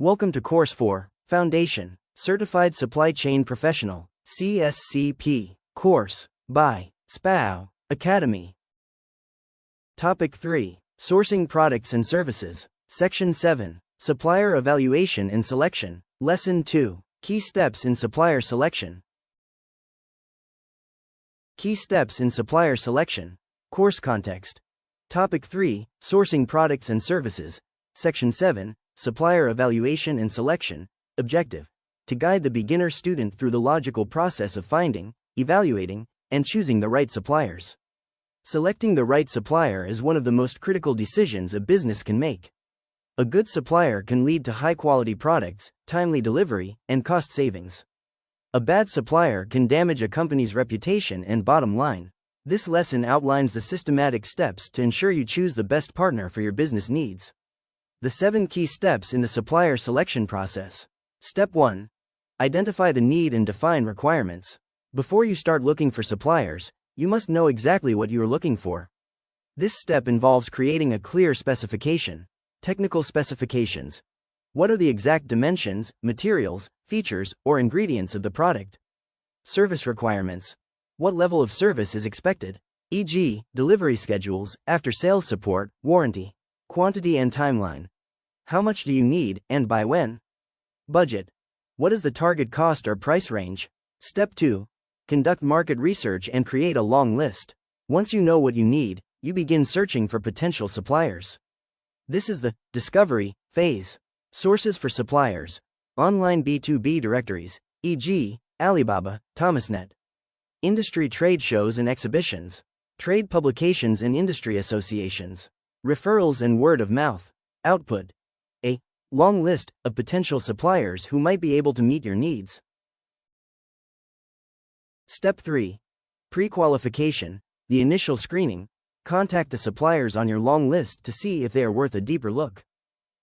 Welcome to Course 4, Foundation, Certified Supply Chain Professional, CSCP, course, by SPAO Academy. Topic 3, Sourcing Products and Services, Section 7, Supplier Evaluation and Selection, Lesson 2, Key Steps in Supplier Selection. Key Steps in Supplier Selection, Course Context. Topic 3, Sourcing Products and Services, Section 7, Supplier Evaluation and Selection, Objective, to guide the beginner student through the logical process of finding, evaluating, and choosing the right suppliers. Selecting the right supplier is one of the most critical decisions a business can make. A good supplier can lead to high-quality products, timely delivery, and cost savings. A bad supplier can damage a company's reputation and bottom line. This lesson outlines the systematic steps to ensure you choose the best partner for your business needs. The 7 key steps in the supplier selection process. Step 1. Identify the need and define requirements. Before you start looking for suppliers, you must know exactly what you are looking for. This step involves creating a clear specification. Technical specifications. What are the exact dimensions, materials, features, or ingredients of the product? Service requirements. What level of service is expected, e.g., delivery schedules, after-sales support, warranty, quantity and timeline. How much do you need, and by when? Budget. What is the target cost or price range? Step 2. Conduct market research and create a long list. Once you know what you need, you begin searching for potential suppliers. This is the discovery phase. Sources for suppliers. Online B2B directories, e.g., Alibaba, Thomasnet. Industry trade shows and exhibitions. Trade publications and industry associations. Referrals and word of mouth. Output. A long list of potential suppliers who might be able to meet your needs. Step 3. Pre-qualification, the initial screening. Contact the suppliers on your long list to see if they are worth a deeper look.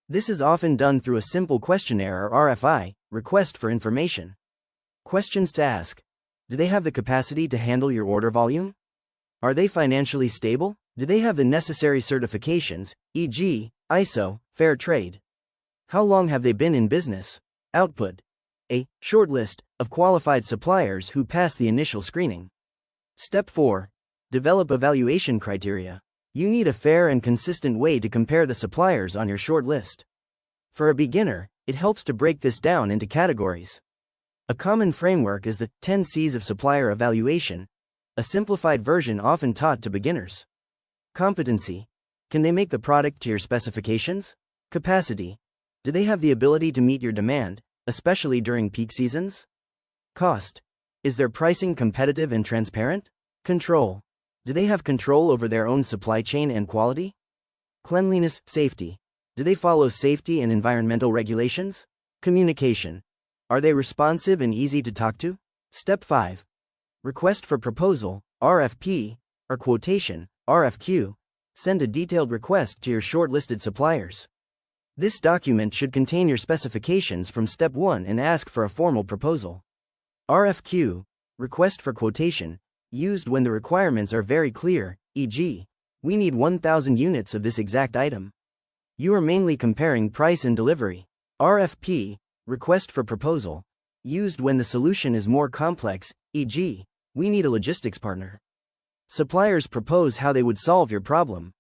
This is often done through a simple questionnaire or RFI, request for information. Questions to ask. Do they have the capacity to handle your order volume? Are they financially stable? Do they have the necessary certifications, e.g., ISO, Fair Trade? How long have they been in business? Output. A short list of qualified suppliers who pass the initial screening. Step 4. Develop evaluation criteria. You need a fair and consistent way to compare the suppliers on your short list. For a beginner, it helps to break this down into categories. A common framework is the 10 C's of supplier evaluation, a simplified version often taught to beginners. Competency. Can they make the product to your specifications? Capacity. Do they have the ability to meet your demand, especially during peak seasons? Cost. Is their pricing competitive and transparent? Control. Do they have control over their own supply chain and quality? Cleanliness, safety. Do they follow safety and environmental regulations? Communication. Are they responsive and easy to talk to? Step 5. Request for proposal, RFP, or quotation, RFQ. Send a detailed request to your shortlisted suppliers. This document should contain your specifications from Step 1 and ask for a formal proposal. RFQ, request for quotation, used when the requirements are very clear, e.g., we need 1,000 units of this exact item. You are mainly comparing price and delivery. RFP, request for proposal, used when the solution is more complex, e.g., we need a logistics partner. Suppliers propose how they would solve your problem.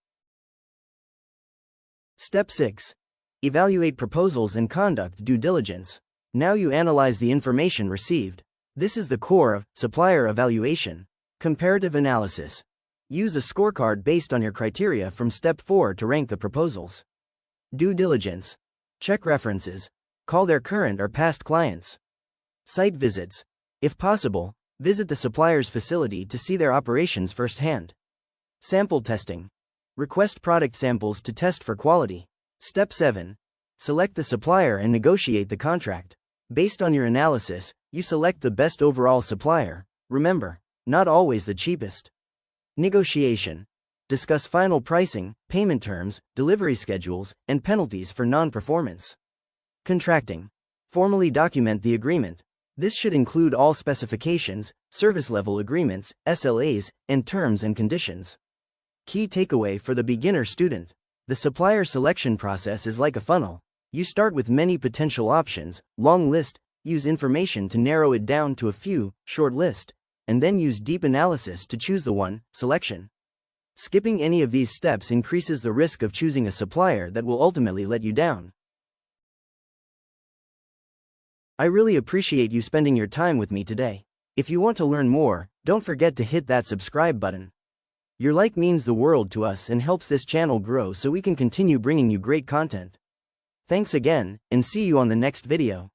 Step 6. Evaluate proposals and conduct due diligence. Now you analyze the information received. This is the core of supplier evaluation. Comparative analysis. Use a scorecard based on your criteria from Step 4 to rank the proposals. Due diligence. Check references. Call their current or past clients. Site visits. If possible, visit the supplier's facility to see their operations firsthand. Sample testing. Request product samples to test for quality. Step 7. Select the supplier and negotiate the contract. Based on your analysis, you select the best overall supplier. Remember, not always the cheapest. Negotiation. Discuss final pricing, payment terms, delivery schedules, and penalties for non-performance. Contracting. Formally document the agreement. This should include all specifications, service level agreements, SLAs, and terms and conditions. Key takeaway for the beginner student. The supplier selection process is like a funnel. You start with many potential options, long list, use information to narrow it down to a few, short list, and then use deep analysis to choose the one, selection. Skipping any of these steps increases the risk of choosing a supplier that will ultimately let you down. I really appreciate you spending your time with me today. If you want to learn more, don't forget to hit that subscribe button. Your like means the world to us and helps this channel grow so we can continue bringing you great content. Thanks again, and see you on the next video.